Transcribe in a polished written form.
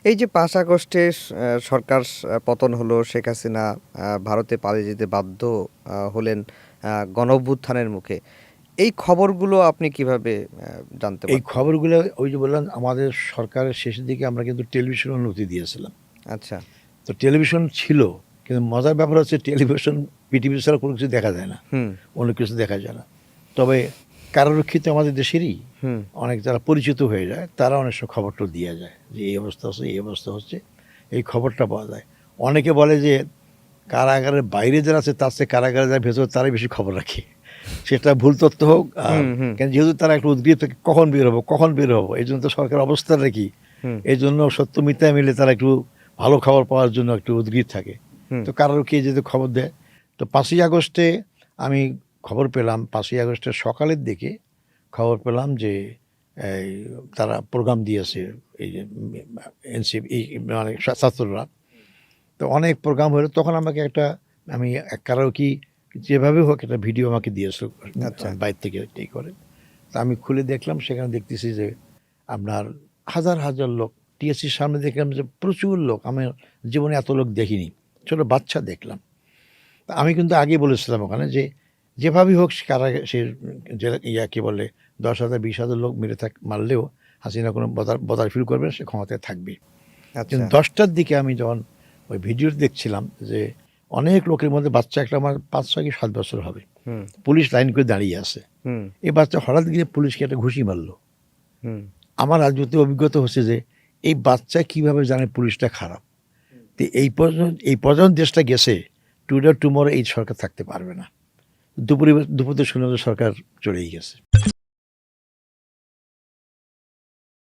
এই যে ৫ আগস্টে সরকার পতন হলো, শেখ হাসিনা ভারতে পালিয়ে যেতে বাধ্য হলেন গণঅভ্যুত্থানের মুখে। এই খবরগুলো আপনি কিভাবে জানতে এই পারতেন? খবরগুলো ওই যে বললাম, আমাদের সরকারের শেষের দিকে আমরা কিন্তু টেলিভিশন অনুমতি দিয়েছিলাম। আচ্ছা। তো টেলিভিশন ছিল, কিন্তু মজার ব্যাপার হচ্ছে টেলিভিশন, পিটিভি ছাড়া কোনো কিছু দেখা যায় না, হুম, অন্য কিছু দেখা যায় না। তবে কারারক্ষী তো আমাদের দেশেরই, হুম, অনেক যারা পরিচিত হয়ে যায় তারা অনেক সময় খবরটা দিয়ে যায় যে এই অবস্থা হচ্ছে, এই অবস্থা হচ্ছে, এই খবরটা পাওয়া যায়। অনেকে বলে যে কারাগারের বাইরে যারা আছে তার চেয়ে কারাগারে যারা ভেতর তারাই বেশি খবর রাখে। সেটা ভুল তথ্য হোক, হুম, হুম, কেন যেহেতু তারা একটু উদ্গ্রীব থাকে কখন বের হবো, কখন বের হবো, এই জন্য তো সরকার অবস্থাটা কি, হুম, এই জন্য সত্য মিথ্যা মিলে তারা একটু ভালো খবর পাওয়ার জন্য একটু উদ্গ্রীব থাকে। হুম। তো কারোর কে যেহেতু খবর দেয়, তো ৫ই আগস্টে আমি খবর পেলাম, ৫ই আগস্টের সকালের দিকে খবর পেলাম যে এই তারা প্রোগ্রাম দিয়েছে, এই যে এনসিপি, মানে ছাত্ররা। তো অনেক প্রোগ্রাম হলো, তখন আমাকে একটা, আমি কারাওকি যেভাবে হোক একটা ভিডিও আমাকে দিয়েছিল আচ্ছা। বাইরে থেকে এই করে। তা আমি খুলে দেখলাম, সেখানে দেখতেছি যে আপনার হাজার হাজার লোক। টিএসসির সামনে দেখলাম যে প্রচুর লোক, আমি জীবনে এত লোক দেখিনি। ছোট বাচ্চা দেখলাম। তা আমি কিন্তু আগেই বলেছিলাম ওখানে যে যেভাবেই হোক কারা সে যে কি বলে ১০,০০০ ২০,০০০ লোক মারলেও হাসিনা কোনো বদার ফিল করবে না, সে ক্ষমতায় থাকবে। আচ্ছা। কিন্তু ১০টার দিকে আমি যখন ওই ভিডিও দেখছিলাম যে অনেক লোকের মধ্যে বাচ্চা একটা, আমার ৫-৬ কি ৭ বছর হবে, হুম, পুলিশ লাইন করে দাঁড়িয়ে আছে। হুম, এই বাচ্চা হঠাৎ গিয়ে পুলিশকে একটা ঘুষি মারলো। হুম। আমার রাজনৈতিক অভিজ্ঞতা হচ্ছে যে এই বাচ্চা কিভাবে জানে পুলিশটা খারাপ। তো এই পর্যন্ত দেশটা গেছে, টুডে টুমোরো এই সরকার থাকতে পারবে না। দুপুরে দুপুরে শুনে সরকার চলেই গেছে।